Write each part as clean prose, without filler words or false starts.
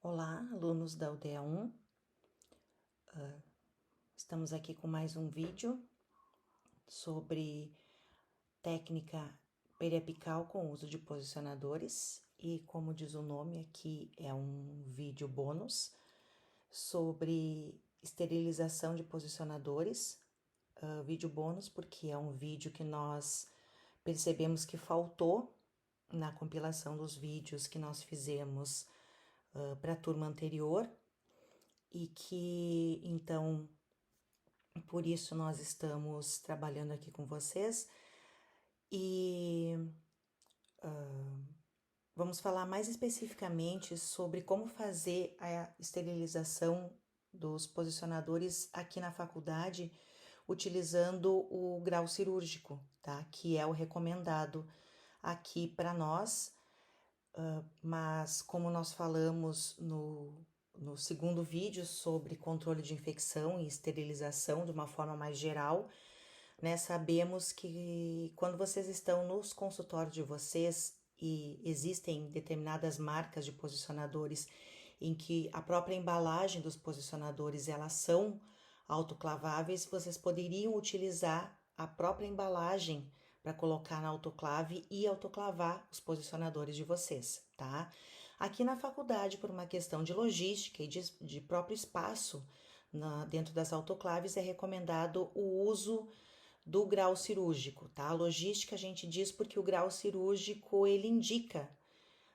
Olá, alunos da UDEA 1. Estamos aqui com mais um vídeo sobre técnica periapical com uso de posicionadores e, como diz o nome, aqui é um vídeo bônus sobre esterilização de posicionadores. Vídeo bônus porque é um vídeo que nós percebemos que faltou na compilação dos vídeos que nós fizemos para a turma anterior e que, então, por isso nós estamos trabalhando aqui com vocês e vamos falar mais especificamente sobre como fazer a esterilização dos posicionadores aqui na faculdade utilizando o grau cirúrgico, tá? Que é o recomendado aqui para nós, mas como nós falamos no segundo vídeo sobre controle de infecção e esterilização de uma forma mais geral, né? Sabemos que quando vocês estão nos consultórios de vocês e existem determinadas marcas de posicionadores em que a própria embalagem dos posicionadores elas são autoclaváveis, vocês poderiam utilizar a própria embalagem para colocar na autoclave e autoclavar os posicionadores de vocês, tá? Aqui na faculdade, por uma questão de logística e de próprio espaço dentro das autoclaves, é recomendado o uso do grau cirúrgico, tá? A logística a gente diz porque o grau cirúrgico ele indica,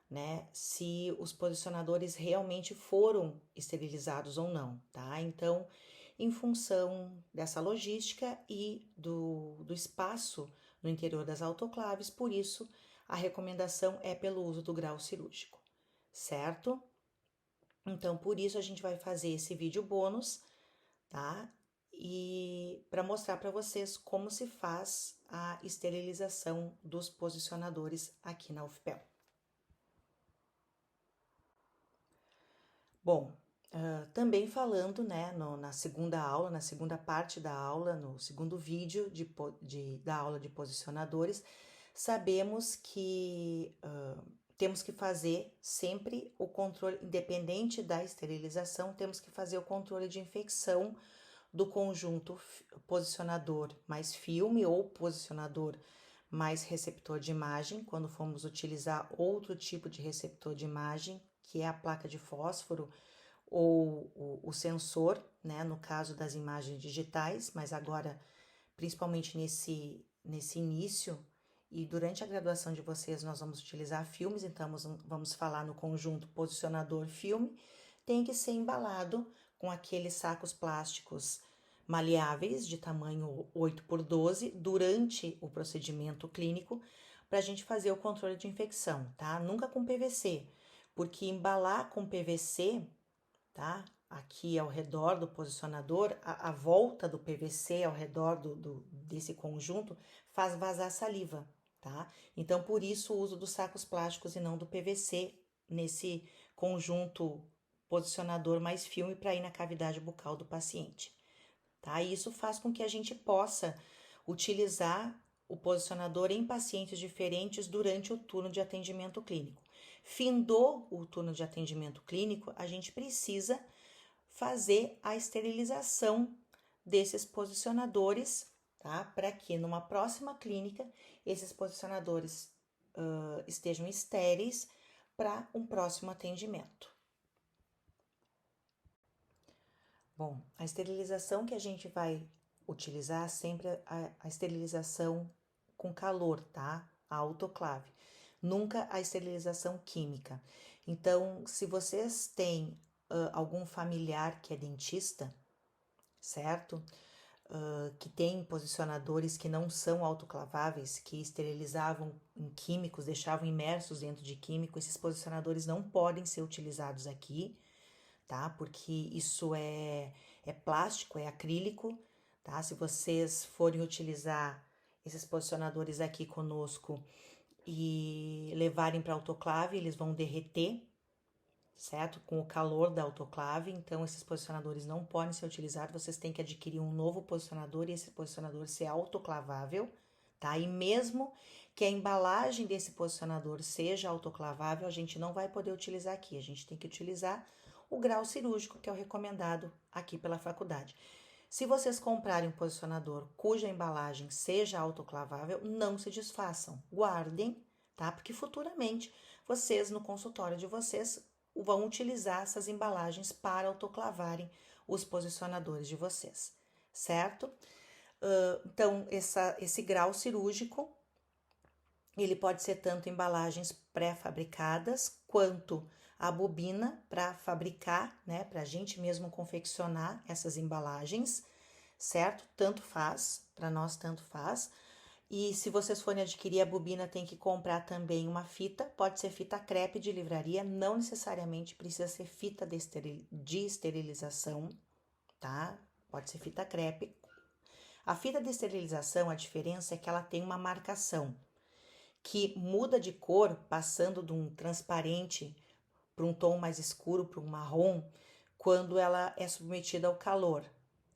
né, se os posicionadores realmente foram esterilizados ou não, tá? Então, em função dessa logística e do espaço no interior das autoclaves, por isso a recomendação é pelo uso do grau cirúrgico, certo? Então, por isso a gente vai fazer esse vídeo bônus, tá? E para mostrar para vocês como se faz a esterilização dos posicionadores aqui na UFPEL. Bom, também falando, né, na segunda aula, na segunda parte da aula, no segundo vídeo da aula de posicionadores, sabemos que temos que fazer sempre o controle, independente da esterilização, temos que fazer o controle de infecção do conjunto posicionador mais filme ou posicionador mais receptor de imagem, quando formos utilizar outro tipo de receptor de imagem, que é a placa de fósforo ou o sensor, né, no caso das imagens digitais, mas agora, principalmente nesse início e durante a graduação de vocês, nós vamos utilizar filmes, então vamos falar no conjunto posicionador filme, tem que ser embalado com aqueles sacos plásticos maleáveis de tamanho 8x12 durante o procedimento clínico para a gente fazer o controle de infecção, tá? Nunca com PVC, porque embalar com PVC, tá? Aqui ao redor do posicionador, a volta do PVC ao redor desse conjunto faz vazar saliva, tá? Então, por isso o uso dos sacos plásticos e não do PVC nesse conjunto posicionador mais filme para ir na cavidade bucal do paciente, tá? E isso faz com que a gente possa utilizar o posicionador em pacientes diferentes durante o turno de atendimento clínico. Findou o turno de atendimento clínico, a gente precisa fazer a esterilização desses posicionadores, tá? Para que numa próxima clínica esses posicionadores estejam estéreis para um próximo atendimento. Bom, a esterilização que a gente vai utilizar sempre a esterilização com calor, tá? A autoclave. Nunca a esterilização química. Então, se vocês têm algum familiar que é dentista, certo? Que tem posicionadores que não são autoclaváveis, que esterilizavam em químicos, deixavam imersos dentro de químico, esses posicionadores não podem ser utilizados aqui, tá? Porque isso é plástico, é acrílico, tá? Se vocês forem utilizar esses posicionadores aqui conosco e levarem para autoclave, eles vão derreter, certo? Com o calor da autoclave, então esses posicionadores não podem ser utilizados, vocês têm que adquirir um novo posicionador e esse posicionador ser autoclavável, tá? E mesmo que a embalagem desse posicionador seja autoclavável, a gente não vai poder utilizar aqui. A gente tem que utilizar o grau cirúrgico, que é o recomendado aqui pela faculdade. Se vocês comprarem um posicionador cuja embalagem seja autoclavável, não se desfaçam, guardem, tá? Porque futuramente vocês, no consultório de vocês, vão utilizar essas embalagens para autoclavarem os posicionadores de vocês, certo? Então, esse grau cirúrgico, ele pode ser tanto embalagens pré-fabricadas, quanto a bobina para fabricar, né, para a gente mesmo confeccionar essas embalagens, certo? Tanto faz, para nós tanto faz. E se vocês forem adquirir a bobina, tem que comprar também uma fita, pode ser fita crepe de livraria, não necessariamente precisa ser fita de esterilização, tá? Pode ser fita crepe. A fita de esterilização, a diferença é que ela tem uma marcação que muda de cor, passando de um transparente para um tom mais escuro, para um marrom, quando ela é submetida ao calor,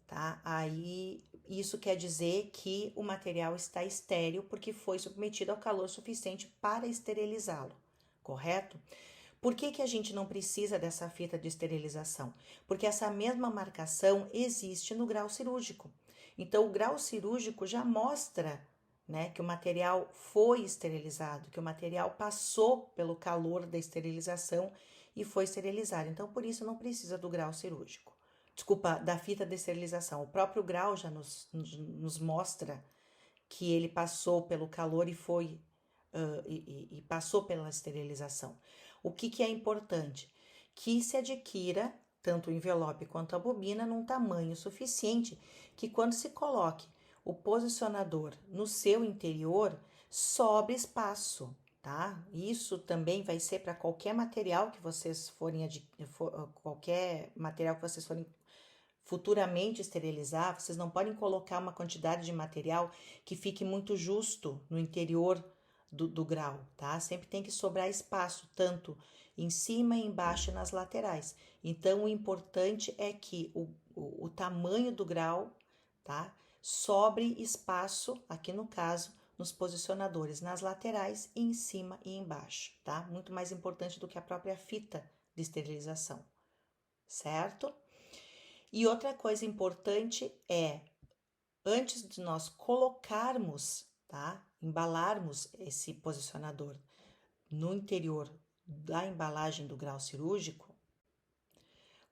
tá? Aí isso quer dizer que o material está estéril porque foi submetido ao calor suficiente para esterilizá-lo, correto? Por que a gente não precisa dessa fita de esterilização? Porque essa mesma marcação existe no grau cirúrgico. Então, o grau cirúrgico já mostra, né, que o material foi esterilizado, que o material passou pelo calor da esterilização e foi esterilizado. Então, por isso não precisa do grau cirúrgico. Desculpa, da fita de esterilização. O próprio grau já nos mostra que ele passou pelo calor e foi e passou pela esterilização. O que é importante? Que se adquira tanto o envelope quanto a bobina num tamanho suficiente que quando se coloque o posicionador no seu interior, sobre espaço, tá? Isso também vai ser para qualquer material que vocês qualquer material que vocês forem futuramente esterilizar, vocês não podem colocar uma quantidade de material que fique muito justo no interior do grau, tá? Sempre tem que sobrar espaço, tanto em cima, embaixo e nas laterais. Então, o importante é que o tamanho do grau, tá? Sobre espaço, aqui no caso, nos posicionadores, nas laterais, em cima e embaixo, tá? Muito mais importante do que a própria fita de esterilização, certo? E outra coisa importante é, antes de nós colocarmos, tá? Embalarmos esse posicionador no interior da embalagem do grau cirúrgico,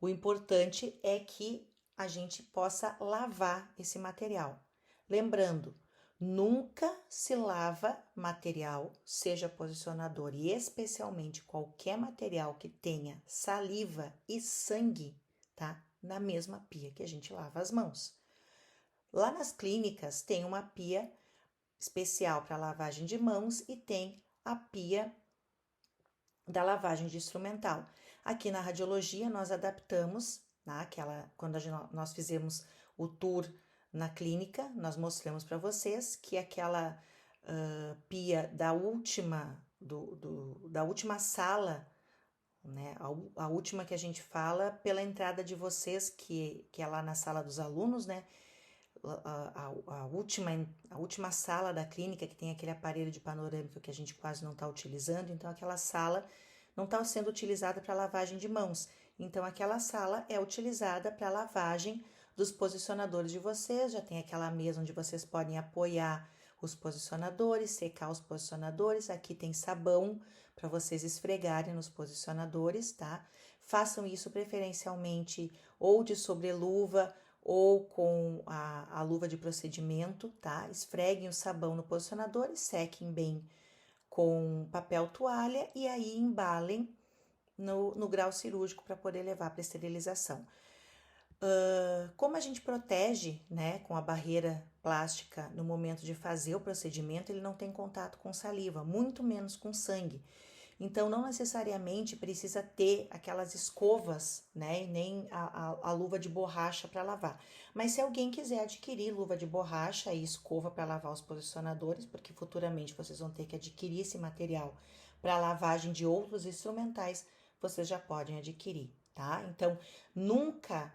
o importante é que a gente possa lavar esse material. Lembrando, nunca se lava material, seja posicionador e especialmente qualquer material que tenha saliva e sangue, tá? Na mesma pia que a gente lava as mãos. Lá nas clínicas tem uma pia especial para lavagem de mãos e tem a pia da lavagem de instrumental. Aqui na radiologia nós adaptamos, quando nós fizemos o tour na clínica, nós mostramos para vocês que aquela pia da última sala, né, a última que a gente fala pela entrada de vocês, que é lá na sala dos alunos, né, a última sala da clínica, que tem aquele aparelho de panorâmica que a gente quase não está utilizando, então aquela sala não está sendo utilizada para lavagem de mãos. Então aquela sala é utilizada para lavagem dos posicionadores de vocês, já tem aquela mesa onde vocês podem apoiar os posicionadores, secar os posicionadores, aqui tem sabão para vocês esfregarem nos posicionadores, tá? Façam isso preferencialmente ou de sobreluva ou com a luva de procedimento, tá? Esfreguem o sabão no posicionador e sequem bem com papel toalha e aí embalem no grau cirúrgico para poder levar para esterilização. Como a gente protege, né, com a barreira plástica no momento de fazer o procedimento, ele não tem contato com saliva, muito menos com sangue. Então, não necessariamente precisa ter aquelas escovas, né, e nem a luva de borracha para lavar. Mas se alguém quiser adquirir luva de borracha e escova para lavar os posicionadores, porque futuramente vocês vão ter que adquirir esse material para lavagem de outros instrumentais, vocês já podem adquirir, tá? Então, nunca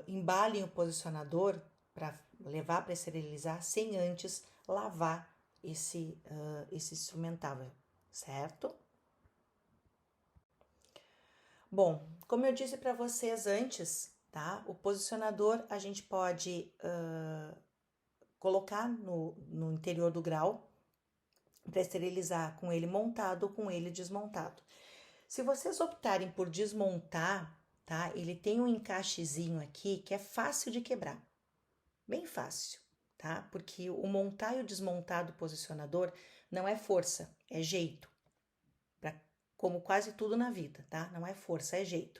embalem o posicionador para levar para esterilizar sem antes lavar esse instrumental, certo? Bom, como eu disse para vocês antes, tá? O posicionador a gente pode colocar no interior do grau para esterilizar com ele montado ou com ele desmontado. Se vocês optarem por desmontar, tá? Ele tem um encaixezinho aqui que é fácil de quebrar, bem fácil, tá? Porque o montar e o desmontar do posicionador não é força, é jeito. Como quase tudo na vida, tá? Não é força, é jeito.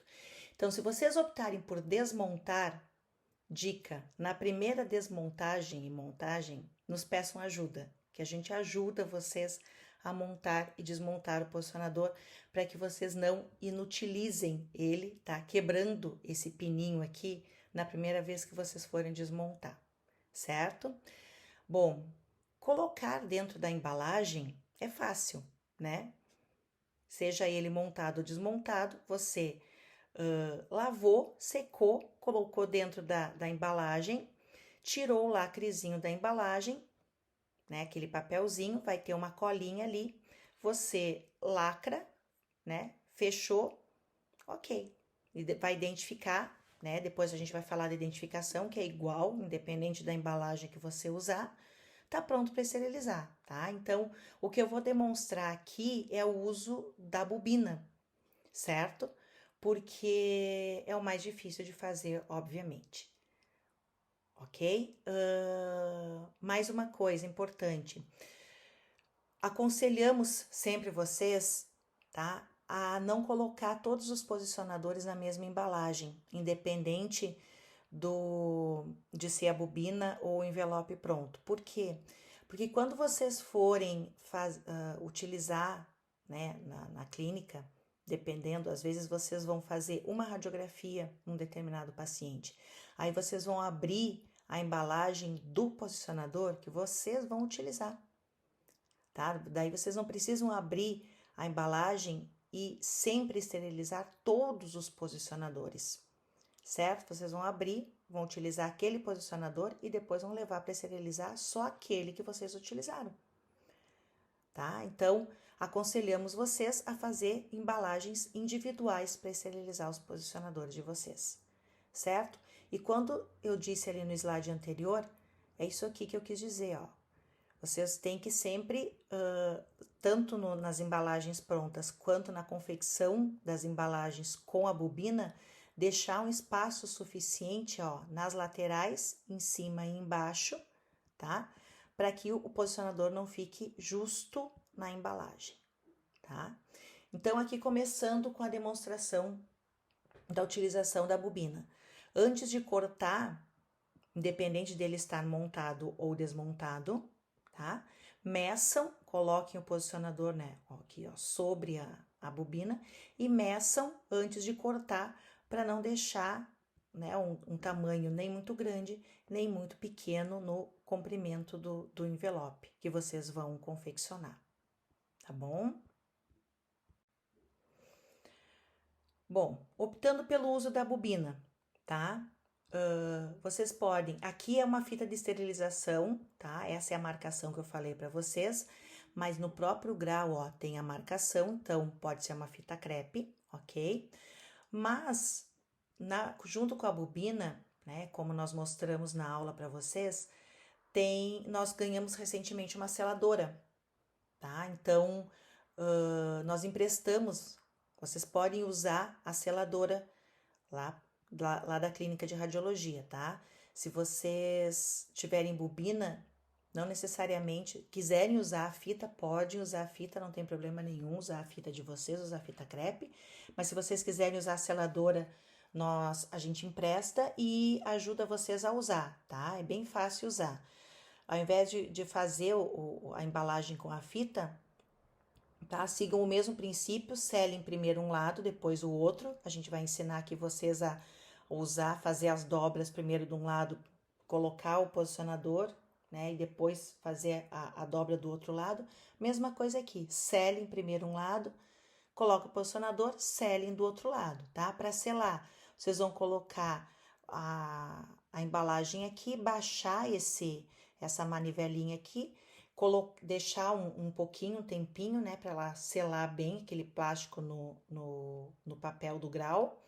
Então, se vocês optarem por desmontar, dica, na primeira desmontagem e montagem, nos peçam ajuda, que a gente ajuda vocês a montar e desmontar o posicionador para que vocês não inutilizem ele, tá? Quebrando esse pininho aqui na primeira vez que vocês forem desmontar, certo? Bom, colocar dentro da embalagem é fácil, né? Seja ele montado ou desmontado, você lavou, secou, colocou dentro da embalagem, tirou o lacrezinho da embalagem, né? Aquele papelzinho, vai ter uma colinha ali, você lacra, né? Fechou, ok. E vai identificar, né? Depois a gente vai falar da identificação, que é igual, independente da embalagem que você usar. Tá pronto para esterilizar, tá? Então, o que eu vou demonstrar aqui é o uso da bobina, certo? Porque é o mais difícil de fazer, obviamente. Ok? Mais uma coisa importante. Aconselhamos sempre vocês, tá? A não colocar todos os posicionadores na mesma embalagem, independente de ser a bobina ou o envelope pronto. Por quê? Porque quando vocês forem utilizar, né, na clínica, dependendo, às vezes vocês vão fazer uma radiografia num determinado paciente. Aí vocês vão abrir a embalagem do posicionador que vocês vão utilizar, tá? Daí vocês não precisam abrir a embalagem e sempre esterilizar todos os posicionadores, certo? Vocês vão abrir, vão utilizar aquele posicionador e depois vão levar para esterilizar só aquele que vocês utilizaram, tá? Então, aconselhamos vocês a fazer embalagens individuais para esterilizar os posicionadores de vocês, certo? E quando eu disse ali no slide anterior, é isso aqui que eu quis dizer, ó. Vocês têm que sempre, tanto nas embalagens prontas quanto na confecção das embalagens com a bobina, deixar um espaço suficiente, ó, nas laterais, em cima e embaixo, tá? Para que o posicionador não fique justo na embalagem, tá? Então, aqui começando com a demonstração da utilização da bobina. Antes de cortar, independente dele estar montado ou desmontado, tá? Meçam, coloquem o posicionador, né, aqui, ó, sobre a bobina e meçam antes de cortar para não deixar, né, um tamanho nem muito grande, nem muito pequeno no comprimento do envelope que vocês vão confeccionar, tá bom? Bom, optando pelo uso da bobina, tá? Vocês podem, aqui é uma fita de esterilização, tá? Essa é a marcação que eu falei para vocês, mas no próprio grau, ó, tem a marcação, então pode ser uma fita crepe, ok? Mas, junto com a bobina, né, como nós mostramos na aula para vocês, nós ganhamos recentemente uma seladora, tá? Então, nós emprestamos, vocês podem usar a seladora lá da clínica de radiologia, tá? Se vocês tiverem bobina, não necessariamente quiserem usar a fita, podem usar a fita, não tem problema nenhum usar a fita de vocês, usar a fita crepe, mas se vocês quiserem usar a seladora, a gente empresta e ajuda vocês a usar, tá? É bem fácil usar. Ao invés de fazer a embalagem com a fita, tá? Sigam o mesmo princípio, selem primeiro um lado, depois o outro. A gente vai ensinar aqui vocês a fazer as dobras primeiro de um lado, colocar o posicionador, né? E depois fazer a dobra do outro lado. Mesma coisa aqui, selem primeiro um lado, coloca o posicionador, selem do outro lado, tá? Para selar, vocês vão colocar a embalagem aqui, baixar essa manivelinha aqui, deixar um pouquinho, um tempinho, né, para ela selar bem aquele plástico no papel do grau.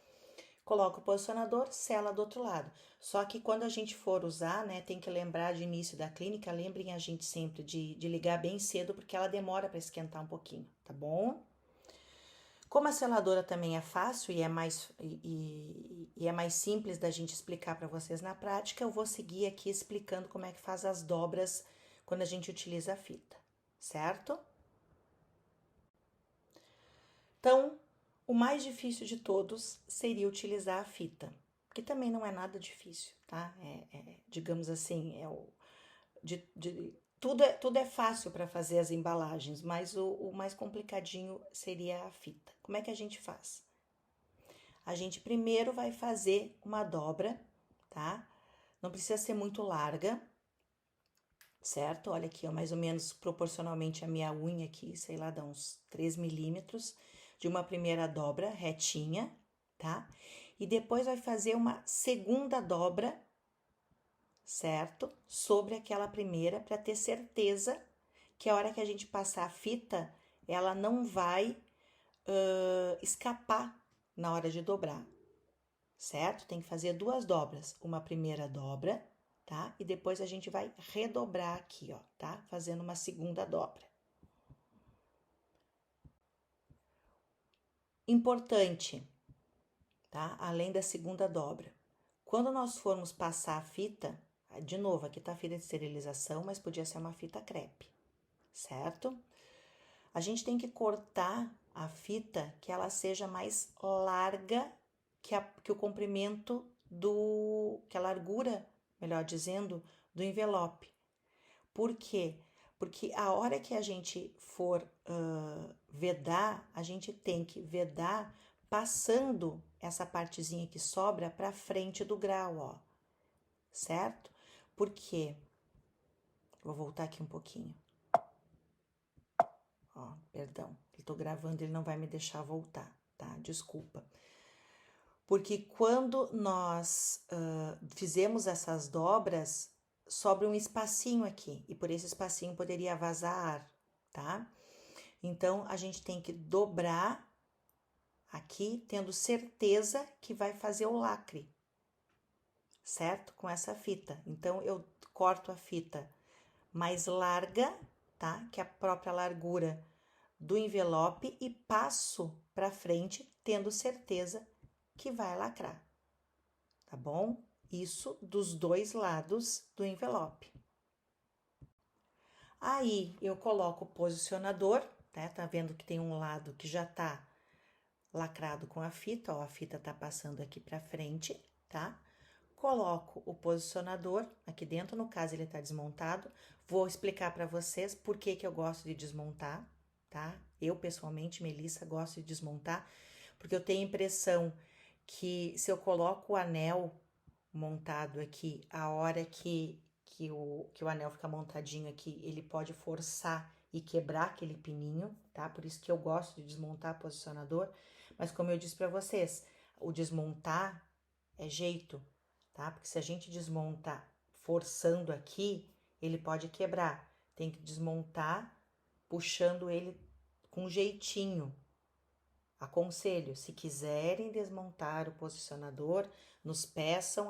Coloca o posicionador, sela do outro lado. Só que quando a gente for usar, né, tem que lembrar de início da clínica, lembrem a gente sempre de ligar bem cedo, porque ela demora para esquentar um pouquinho, tá bom? Como a seladora também é fácil e é mais simples da gente explicar para vocês na prática, eu vou seguir aqui explicando como é que faz as dobras quando a gente utiliza a fita, certo? Então, o mais difícil de todos seria utilizar a fita, que também não é nada difícil, tá? Digamos assim, tudo é fácil para fazer as embalagens, mas o mais complicadinho seria a fita. Como é que a gente faz? A gente primeiro vai fazer uma dobra, tá? Não precisa ser muito larga, certo? Olha aqui, ó, mais ou menos proporcionalmente a minha unha aqui, sei lá, dá uns 3 milímetros de uma primeira dobra retinha, tá? E depois vai fazer uma segunda dobra, certo? Sobre aquela primeira, para ter certeza que a hora que a gente passar a fita, ela não vai escapar na hora de dobrar, certo? Tem que fazer duas dobras, uma primeira dobra, tá? E depois a gente vai redobrar aqui, ó, tá? Fazendo uma segunda dobra. Importante, tá? Além da segunda dobra. Quando nós formos passar a fita, de novo, aqui tá a fita de esterilização, mas podia ser uma fita crepe, certo? A gente tem que cortar a fita que ela seja mais larga que o comprimento que a largura, melhor dizendo, do envelope. Por quê? Porque a hora que a gente for vedar, a gente tem que vedar passando essa partezinha que sobra para frente do grau, ó, certo? Por quê? Vou voltar aqui um pouquinho. Ó, perdão, eu tô gravando, ele não vai me deixar voltar, tá? Desculpa. Porque quando nós fizemos essas dobras, sobra um espacinho aqui, e por esse espacinho poderia vazar ar, tá? Então, a gente tem que dobrar aqui, tendo certeza que vai fazer o lacre, certo? Com essa fita. Então, eu corto a fita mais larga, tá? Que a própria largura do envelope e passo para frente, tendo certeza que vai lacrar, tá bom? Isso dos dois lados do envelope. Aí, eu coloco o posicionador, né? Tá vendo que tem um lado que já tá lacrado com a fita, ó, a fita tá passando aqui para frente, tá? Coloco o posicionador aqui dentro, no caso ele tá desmontado. Vou explicar para vocês por que eu gosto de desmontar, tá? Eu, pessoalmente, Melissa, gosto de desmontar, porque eu tenho a impressão que se eu coloco o anel montado aqui, a hora que o anel fica montadinho aqui, ele pode forçar e quebrar aquele pininho, tá? Por isso que eu gosto de desmontar posicionador. Mas como eu disse para vocês, o desmontar é jeito, tá? Porque se a gente desmontar forçando aqui, ele pode quebrar. Tem que desmontar puxando ele com jeitinho. Aconselho, se quiserem desmontar o posicionador, nos peçam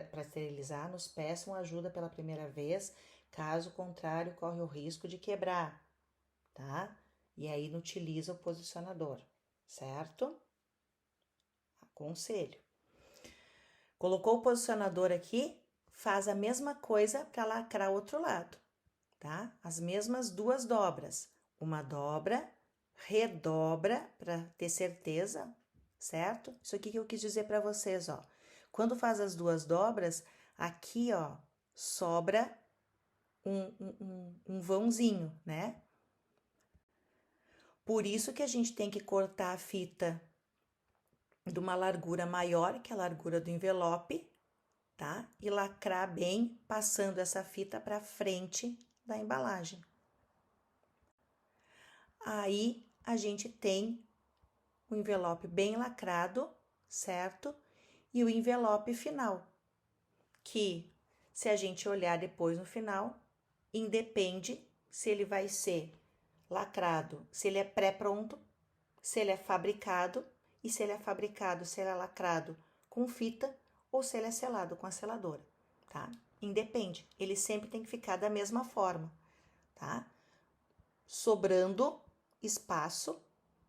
para esterilizar, nos peçam ajuda pela primeira vez, caso contrário, corre o risco de quebrar, tá? E aí não utiliza o posicionador, certo? Aconselho. Colocou o posicionador aqui, faz a mesma coisa para lacrar o outro lado, tá? As mesmas duas dobras. Uma dobra, redobra para ter certeza, certo? Isso aqui que eu quis dizer para vocês, ó. Quando faz as duas dobras, aqui, ó, sobra um vãozinho, né? Por isso que a gente tem que cortar a fita de uma largura maior que a largura do envelope, tá? E lacrar bem, passando essa fita para frente da embalagem. Aí a gente tem o envelope bem lacrado, certo? E o envelope final, que se a gente olhar depois no final, independe se ele vai ser lacrado, se ele é pré-pronto, se ele é fabricado e se ele é fabricado, se ele é lacrado com fita ou se ele é selado com a seladora, tá? Independe, ele sempre tem que ficar da mesma forma, tá? Sobrando espaço.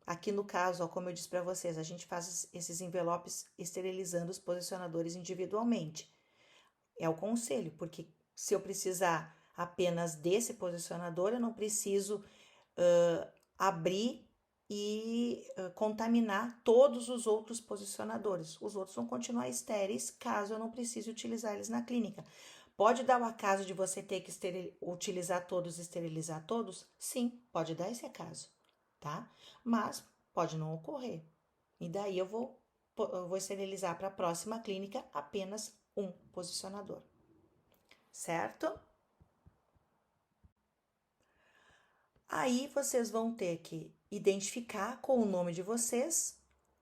Aqui no caso, ó, como eu disse para vocês, a gente faz esses envelopes esterilizando os posicionadores individualmente. É o conselho, porque se eu precisar apenas desse posicionador, eu não preciso abrir e contaminar todos os outros posicionadores. Os outros vão continuar estéreis caso eu não precise utilizar eles na clínica. Pode dar o acaso de você ter que utilizar todos e esterilizar todos? Sim, pode dar esse acaso, tá? Mas pode não ocorrer. E daí eu vou esterilizar para a próxima clínica apenas um posicionador, certo? Aí vocês vão ter que identificar com o nome de vocês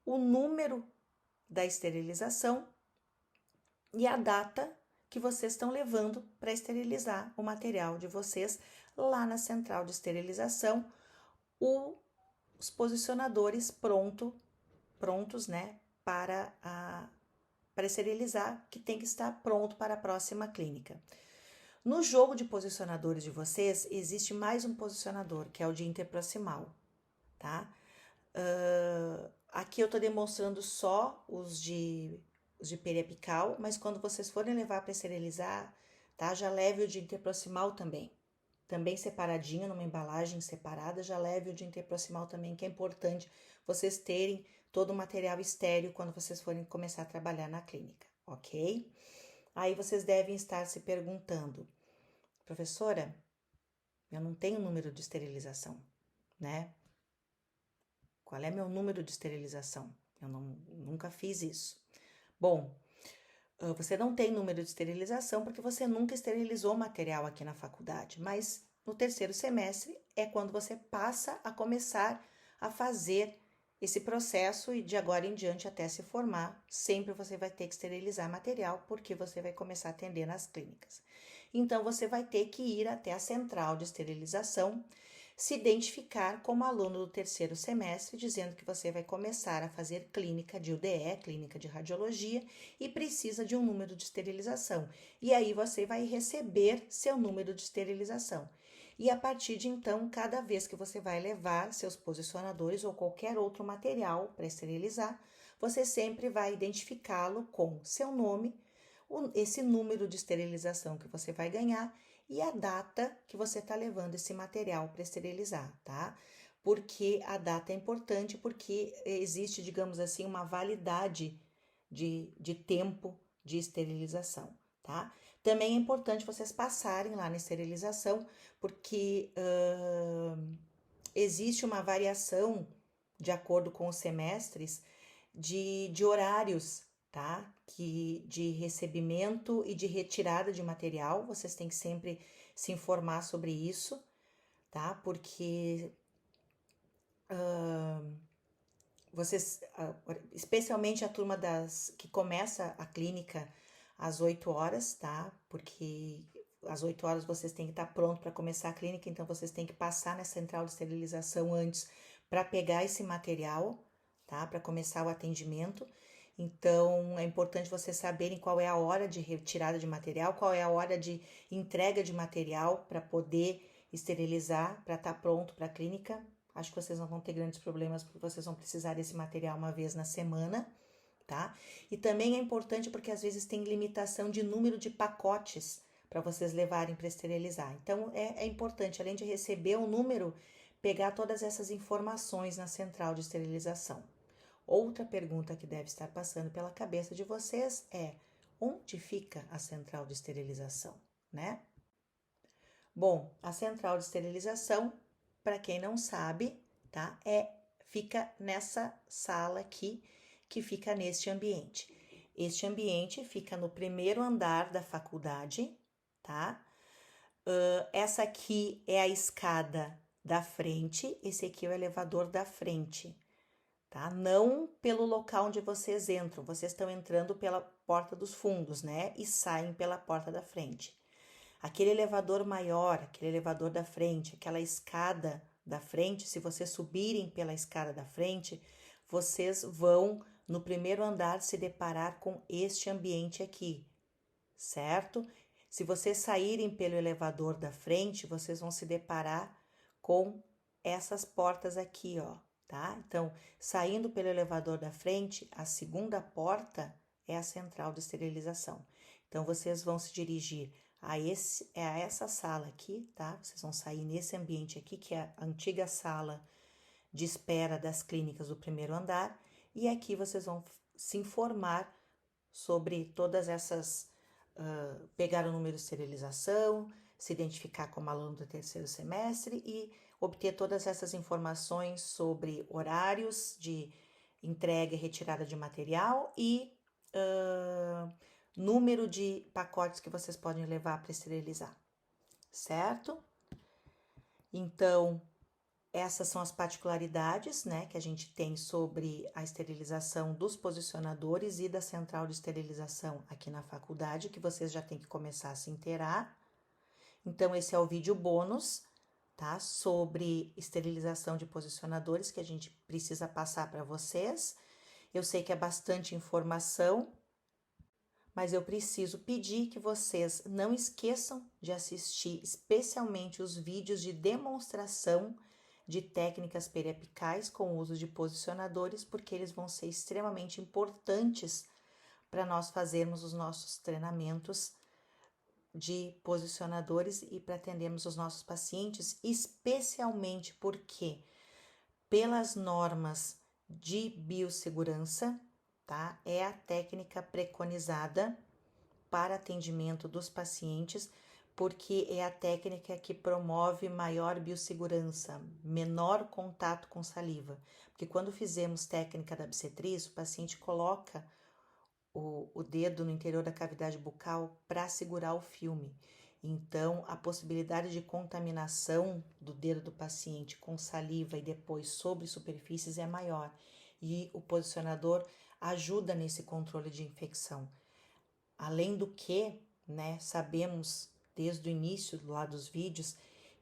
o número da esterilização e a data que vocês estão levando para esterilizar o material de vocês lá na central de esterilização, os posicionadores prontos, né, para esterilizar, que tem que estar pronto para a próxima clínica. No jogo de posicionadores de vocês, existe mais um posicionador, que é o de interproximal, tá? Aqui eu tô demonstrando só os de periapical, mas quando vocês forem levar para esterilizar, tá? Já leve o de interproximal também. Também separadinho, numa embalagem separada, já leve o de interproximal também, que é importante vocês terem todo o material estéreo quando vocês forem começar a trabalhar na clínica, ok? Aí vocês devem estar se perguntando, professora, eu não tenho número de esterilização, né? Qual é meu número de esterilização? Eu nunca fiz isso. Bom, você não tem número de esterilização porque você nunca esterilizou material aqui na faculdade, mas no terceiro semestre é quando você passa a começar a fazer esse processo e de agora em diante até se formar, sempre você vai ter que esterilizar material porque você vai começar a atender nas clínicas. Então você vai ter que ir até a central de esterilização, se identificar como aluno do terceiro semestre, dizendo que você vai começar a fazer clínica de UDE, clínica de radiologia, e precisa de um número de esterilização. E aí você vai receber seu número de esterilização. E a partir de então, cada vez que você vai levar seus posicionadores ou qualquer outro material para esterilizar, você sempre vai identificá-lo com seu nome, esse número de esterilização que você vai ganhar e a data que você está levando esse material para esterilizar, tá? Porque a data é importante, porque existe, digamos assim, uma validade de tempo de esterilização, tá? Também é importante vocês passarem lá na esterilização, porque existe uma variação, de acordo com os semestres, de horários, tá? De recebimento e de retirada de material, vocês têm que sempre se informar sobre isso, tá? Porque vocês, especialmente a turma que começa a clínica às 8 horas, tá? Porque às 8 horas vocês têm que estar pronto para começar a clínica, então vocês têm que passar na central de esterilização antes para pegar esse material, tá? Para começar o atendimento. Então, é importante vocês saberem qual é a hora de retirada de material, qual é a hora de entrega de material para poder esterilizar, para estar pronto para a clínica. Acho que vocês não vão ter grandes problemas, porque vocês vão precisar desse material uma vez na semana, tá? E também é importante porque às vezes tem limitação de número de pacotes para vocês levarem para esterilizar. Então, é importante, além de receber o número, pegar todas essas informações na central de esterilização. Outra pergunta que deve estar passando pela cabeça de vocês é: onde fica a central de esterilização, né? Bom, a central de esterilização, para quem não sabe, tá? Fica nessa sala aqui, que fica neste ambiente. Este ambiente fica no primeiro andar da faculdade, tá? Essa aqui é a escada da frente, esse aqui é o elevador da frente, tá? Não pelo local onde vocês entram, vocês estão entrando pela porta dos fundos, né? E saem pela porta da frente. Aquele elevador maior, aquele elevador da frente, aquela escada da frente, se vocês subirem pela escada da frente, vocês vão no primeiro andar se deparar com este ambiente aqui, certo? Se vocês saírem pelo elevador da frente, vocês vão se deparar com essas portas aqui, ó, tá? Então, saindo pelo elevador da frente, a segunda porta é a central de esterilização. Então, vocês vão se dirigir a essa sala aqui, tá? Vocês vão sair nesse ambiente aqui, que é a antiga sala de espera das clínicas do primeiro andar, e aqui vocês vão se informar sobre todas essas, pegar o número de esterilização, se identificar como aluno do terceiro semestre e obter todas essas informações sobre horários de entrega e retirada de material e número de pacotes que vocês podem levar para esterilizar, certo? Então, essas são as particularidades, né, que a gente tem sobre a esterilização dos posicionadores e da central de esterilização aqui na faculdade, que vocês já têm que começar a se inteirar. Então, esse é o vídeo bônus, tá, sobre esterilização de posicionadores que a gente precisa passar para vocês. Eu sei que é bastante informação, mas eu preciso pedir que vocês não esqueçam de assistir especialmente os vídeos de demonstração de técnicas periapicais com o uso de posicionadores, porque eles vão ser extremamente importantes para nós fazermos os nossos treinamentos de posicionadores e para atendermos os nossos pacientes, especialmente porque, pelas normas de biossegurança, tá? É a técnica preconizada para atendimento dos pacientes, porque é a técnica que promove maior biossegurança, menor contato com saliva. Porque quando fizemos técnica da obstetriz, o paciente coloca o dedo no interior da cavidade bucal para segurar o filme. Então, a possibilidade de contaminação do dedo do paciente com saliva e depois sobre superfícies é maior. E o posicionador ajuda nesse controle de infecção. Além do que, né, sabemos desde o início lá dos vídeos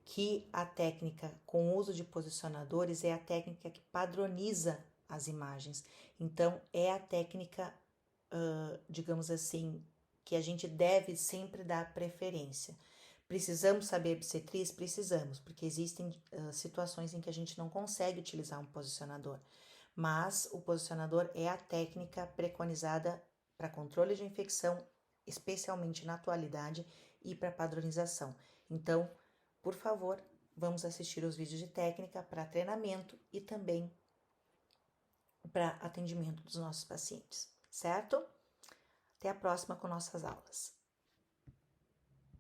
que a técnica com uso de posicionadores é a técnica que padroniza as imagens. Então, é a técnica, digamos assim, que a gente deve sempre dar preferência. Precisamos saber obstetriz? Precisamos, porque existem situações em que a gente não consegue utilizar um posicionador. Mas o posicionador é a técnica preconizada para controle de infecção, especialmente na atualidade, e para padronização. Então, por favor, vamos assistir os vídeos de técnica para treinamento e também para atendimento dos nossos pacientes, certo? Até a próxima com nossas aulas.